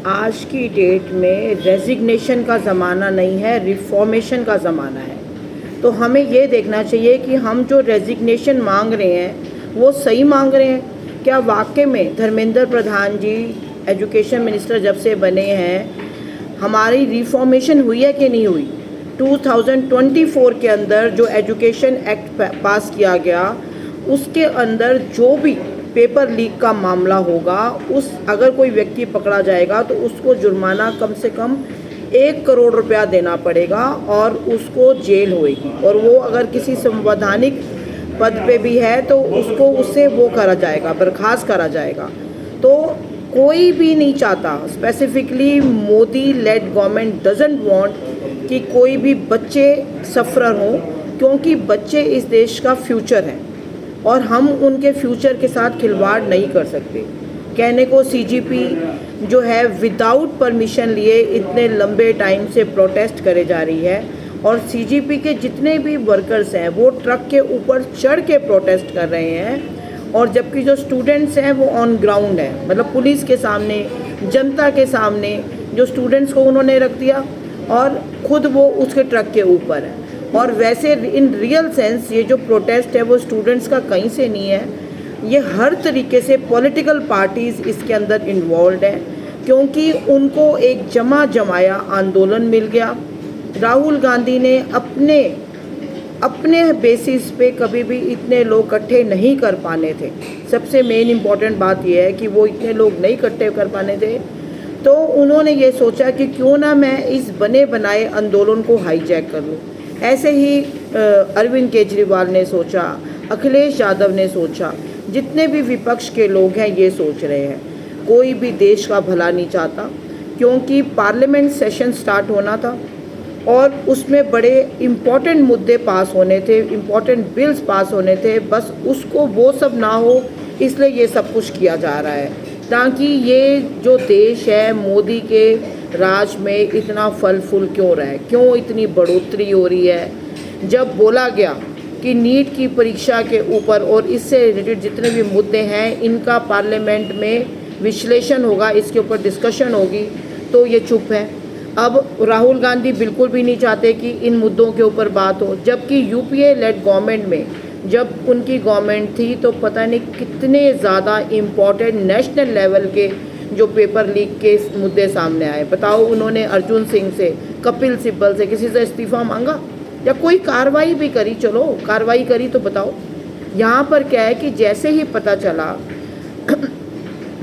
आज की डेट में रेजिग्नेशन का ज़माना नहीं है, रिफॉर्मेशन का ज़माना है। तो हमें ये देखना चाहिए कि हम जो रेजिग्नेशन मांग रहे हैं वो सही मांग रहे हैं क्या। वाकई में धर्मेंद्र प्रधान जी एजुकेशन मिनिस्टर जब से बने हैं हमारी रिफॉर्मेशन हुई है कि नहीं हुई। 2024 के अंदर जो एजुकेशन एक्ट पास किया गया उसके अंदर जो भी पेपर लीक का मामला होगा, उस अगर कोई व्यक्ति पकड़ा जाएगा तो उसको जुर्माना कम से कम 1 करोड़ रुपया देना पड़ेगा और उसको जेल होएगी। और वो अगर किसी संवैधानिक पद पे भी है तो उसको उससे वो करा जाएगा, बर्खास्त करा जाएगा। तो कोई भी नहीं चाहता, specifically Modi lead government doesn't want कि कोई भी बच्चे सफ़र हों, क्योंकि बच्चे इस देश का फ्यूचर हैं और हम उनके फ्यूचर के साथ खिलवाड़ नहीं कर सकते। कहने को सीजीपी जो है विदाउट परमिशन लिए इतने लंबे टाइम से प्रोटेस्ट करे जा रही है और सीजीपी के जितने भी वर्कर्स हैं वो ट्रक के ऊपर चढ़ के प्रोटेस्ट कर रहे हैं, और जबकि जो स्टूडेंट्स हैं वो ऑन ग्राउंड है, मतलब पुलिस के सामने, जनता के सामने जो स्टूडेंट्स को उन्होंने रख दिया और ख़ुद वो उसके ट्रक के ऊपर है। और वैसे इन रियल सेंस ये जो प्रोटेस्ट है वो स्टूडेंट्स का कहीं से नहीं है, ये हर तरीके से पॉलिटिकल पार्टीज़ इसके अंदर इन्वॉल्व हैं, क्योंकि उनको एक जमा जमाया आंदोलन मिल गया। राहुल गांधी ने अपने बेसिस पे कभी भी इतने लोग इकट्ठे नहीं कर पाने थे। सबसे मेन इम्पॉर्टेंट बात यह है कि वो इतने लोग नहीं इकट्ठे कर पाने थे, तो उन्होंने ये सोचा कि क्यों ना मैं इस बने बनाए आंदोलन को हाईजैक कर लूँ। ऐसे ही अरविंद केजरीवाल ने सोचा, अखिलेश यादव ने सोचा, जितने भी विपक्ष के लोग हैं ये सोच रहे हैं। कोई भी देश का भला नहीं चाहता, क्योंकि पार्लियामेंट सेशन स्टार्ट होना था और उसमें बड़े इम्पॉर्टेंट मुद्दे पास होने थे, इम्पॉर्टेंट बिल्स पास होने थे। बस उसको वो सब ना हो इसलिए ये सब कुछ किया जा रहा है, ताकि ये जो देश है मोदी के राज में इतना फल फूल क्यों रहा है, क्यों इतनी बढ़ोतरी हो रही है। जब बोला गया कि नीट की परीक्षा के ऊपर और इससे रिलेटेड जितने भी मुद्दे हैं इनका पार्लियामेंट में विश्लेषण होगा, इसके ऊपर डिस्कशन होगी, तो ये चुप है। अब राहुल गांधी बिल्कुल भी नहीं चाहते कि इन मुद्दों के ऊपर बात हो, जबकि यूपीए लेड गवर्नमेंट में जब उनकी गवर्नमेंट थी तो पता नहीं कितने ज़्यादा इम्पॉर्टेंट नेशनल लेवल के जो पेपर लीक के मुद्दे सामने आए। बताओ, उन्होंने अर्जुन सिंह से, कपिल सिब्बल से, किसी से इस्तीफ़ा मांगा या कोई कार्रवाई भी करी? चलो कार्रवाई करी तो बताओ। यहाँ पर क्या है कि जैसे ही पता चला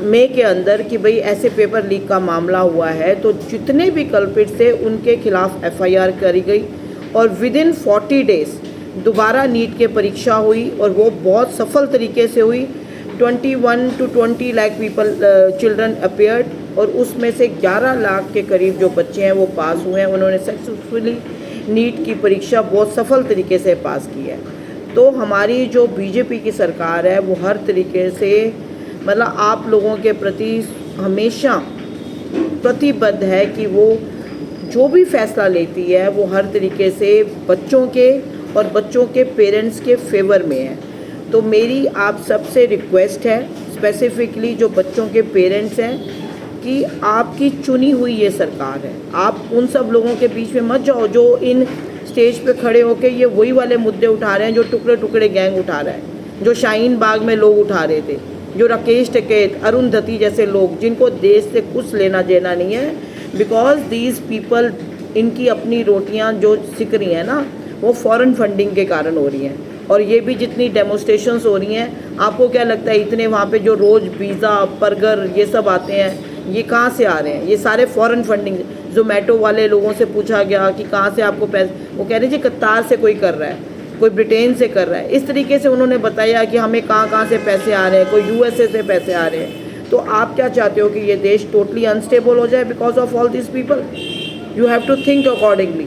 मई के अंदर कि भाई ऐसे पेपर लीक का मामला हुआ है, तो जितने भी कल्प्रिट थे उनके खिलाफ एफआईआर करी गई और विदिन 40 डेज़ दोबारा नीट के परीक्षा हुई और वो बहुत सफल तरीके से हुई। 21 to 20 lakh people children appeared और उसमें से 11 लाख के करीब जो बच्चे हैं वो पास हुए हैं। उन्होंने सक्सेसफुली नीट की परीक्षा बहुत सफल तरीके से पास की है। तो हमारी जो बीजेपी की सरकार है वो हर तरीके से, मतलब आप लोगों के प्रति हमेशा प्रतिबद्ध है कि वो जो भी फैसला लेती है वो हर तरीके से बच्चों के और बच्चों के पेरेंट्स के फेवर में है। तो मेरी आप सबसे रिक्वेस्ट है, स्पेसिफिकली जो बच्चों के पेरेंट्स हैं, कि आपकी चुनी हुई ये सरकार है, आप उन सब लोगों के बीच में मत जाओ जो इन स्टेज पे खड़े होकर ये वही वाले मुद्दे उठा रहे हैं जो टुकड़े टुकड़े गैंग उठा रहा है, जो शाहीन बाग में लोग उठा रहे थे, जो राकेश टिकैत, अरुंधति जैसे लोग, जिनको देश से कुछ लेना देना नहीं है। बिकॉज दीज पीपल, इनकी अपनी रोटियां जो सिक रही हैं ना, वो फॉरेन फंडिंग के कारण हो रही हैं। और ये भी जितनी डेमोस्ट्रेशंस हो रही हैं, आपको क्या लगता है इतने वहाँ पे जो रोज़ पिज़्ज़ा बर्गर ये सब आते हैं, ये कहाँ से आ रहे हैं? ये सारे फॉरेन फंडिंग। जोमेटो वाले लोगों से पूछा गया कि कहाँ से आपको पैसे, वो कह रहे जी कतार से कोई कर रहा है, कोई ब्रिटेन से कर रहा है। इस तरीके से उन्होंने बताया कि हमें कहाँ से पैसे आ रहे हैं, कोई यूएसए से पैसे आ रहे हैं। तो आप क्या चाहते हो कि ये देश टोटली अनस्टेबल हो जाए because of all this people? You have to think accordingly.